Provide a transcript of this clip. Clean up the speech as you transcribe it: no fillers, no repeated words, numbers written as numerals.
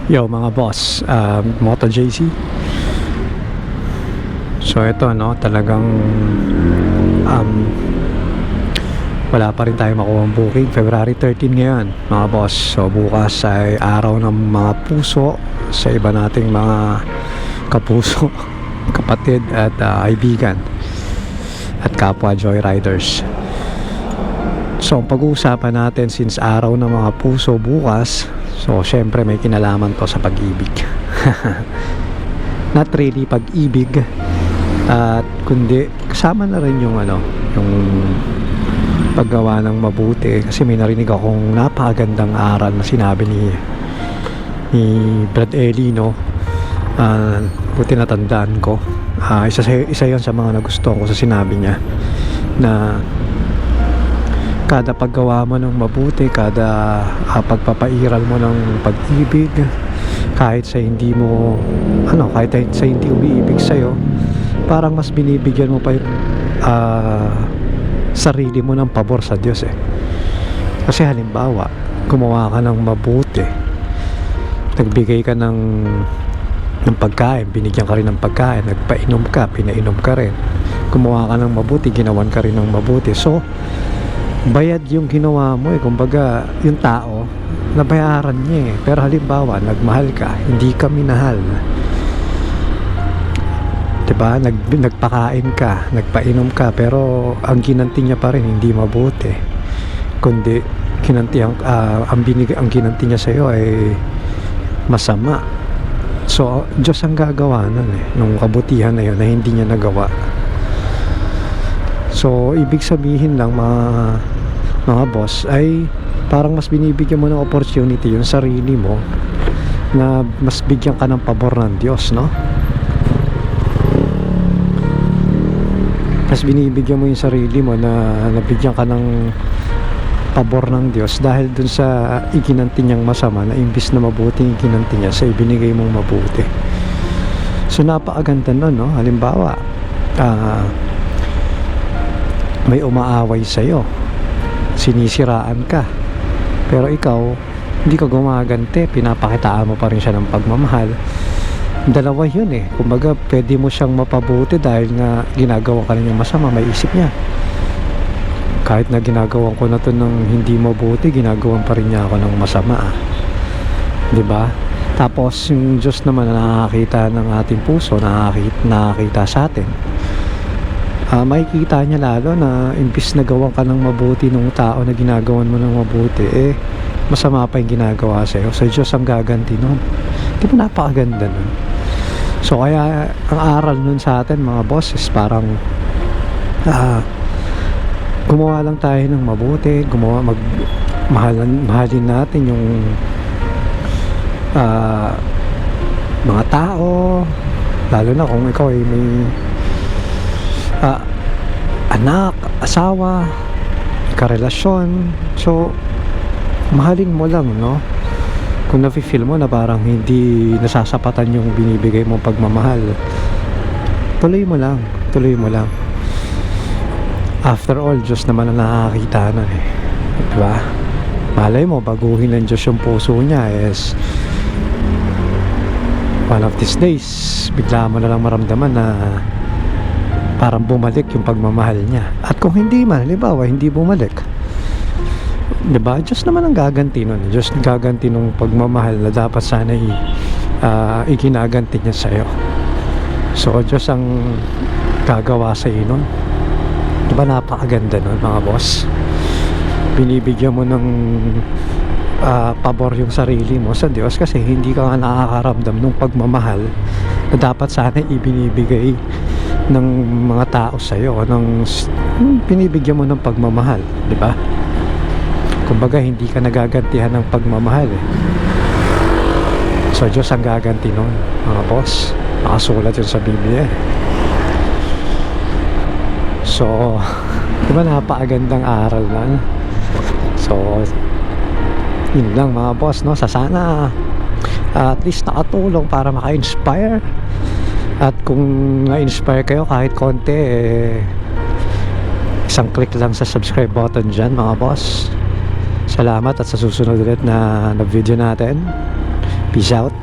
Yo mga boss, Moto JC. So ito talagang um, wala pa rin tayo makuha ang booking. February 13 ngayon mga boss. So bukas ay araw ng mga puso sa iba nating mga kapuso, kapatid at kaibigan at kapwa joyriders. So pag-uusapan natin since araw ng mga puso bukas, so syempre may kinalaman to sa pag-ibig. Not really pag-ibig, at kundi kasama na rin yung yung paggawa ng mabuti. Kasi may narinig akong napakagandang aral na sinabi ni Brad Eli, buti natandaan ko. Isa yon sa mga nagustuhan ko sa sinabi niya, na kada paggawa mo ng mabuti, kada pagpapairal mo ng pag-ibig, kahit sa hindi mo kahit sa hindi umiibig sa'yo, parang mas binibigyan mo pa yung sarili mo ng pabor sa Diyos Kasi halimbawa, gumawa ka ng mabuti, nagbigay ka ng pagkain, binigyan ka rin ng pagkain, nagpainom ka, pinainom ka rin, gumawa ka ng mabuti, ginawan ka rin ng mabuti. So bayad yung ginawa mo kumbaga yung tao nabayaran niya Pero halimbawa nagmahal ka, hindi ka minahal, diba? Nagpakain ka, nagpainom ka, pero ang ginanti niya pa rin hindi mabuti, kundi ang ginanti niya sa'yo ay masama. So Diyos ang gagawa nun nung kabutihan na yun na hindi niya nagawa. So ibig sabihin lang mga boss, ay parang mas binibigyan mo ng opportunity yung sarili mo na mas bigyan ka ng pabor ng Diyos, mas binibigyan mo yung sarili mo na nabigyan ka ng pabor ng Diyos dahil dun sa iginanti niyang masama, na imbis na mabuti yung iginanti niya sa ibinigay mong mabuti. So napakaganda nun, halimbawa may umaaway sa'yo, sinisiraan ka, pero ikaw hindi ka gumaganti, pinapakitaan mo pa rin siya ng pagmamahal. Dalawa yun kumbaga pwede mo siyang mapabuti dahil nga ginagawa ka rin yung masama, may isip niya, kahit na ginagawa ko na to ng hindi mabuti, ginagawan pa rin niya ako ng masama, diba? Tapos yung Diyos naman na nakakita ng ating puso, nakakita sa atin, makikita niya lalo na imbis na gawan ka ng mabuti nung tao na ginagawan mo ng mabuti, masama pa yung ginagawa sa'yo. So Diyos ang gaganti nun. Di ba napakaganda nun? So kaya ang aral nun sa atin mga boss is parang gumawa lang tayo ng mabuti, mahalin natin yung mga tao, lalo na kung ikaw ay may anak, asawa, karelasyon. So mahalin mo lang, kung nafe-feel mo na parang hindi nasasapatan yung binibigay mong pagmamahal, tuloy mo lang. After all, Diyos naman ang nakakita nun diba? Malay mo baguhin ng Diyos yung puso niya, one of these days bigla mo na lang maramdaman na parang bumalik yung pagmamahal niya. At kung hindi man, halimbawa hindi bumalik, diba? Diyos naman ang gaganti nun. Diyos gaganti nung pagmamahal na dapat sana iginaganti niya sa'yo. So Diyos ang gagawa sa iyo nun. Diba napakaganda nun mga boss? Binibigyan mo ng pabor yung sarili mo sa Diyos kasi hindi ka nga nakakaramdam ng pagmamahal na dapat sana ibinibigay ng mga tao sa'yo, binibigyan mo ng pagmamahal, di ba? Kumbaga hindi ka nagagantihan ng pagmamahal So Diyos ang gaganti nun mga boss, nakasulat yun sa Biblia So di ba napakagandang aral na So yun lang mga boss, sa sana at least nakatulong para maka-inspire. At kung na-inspire kayo kahit konti, isang click lang sa subscribe button dyan mga boss. Salamat at sa susunod ulit na video natin. Peace out.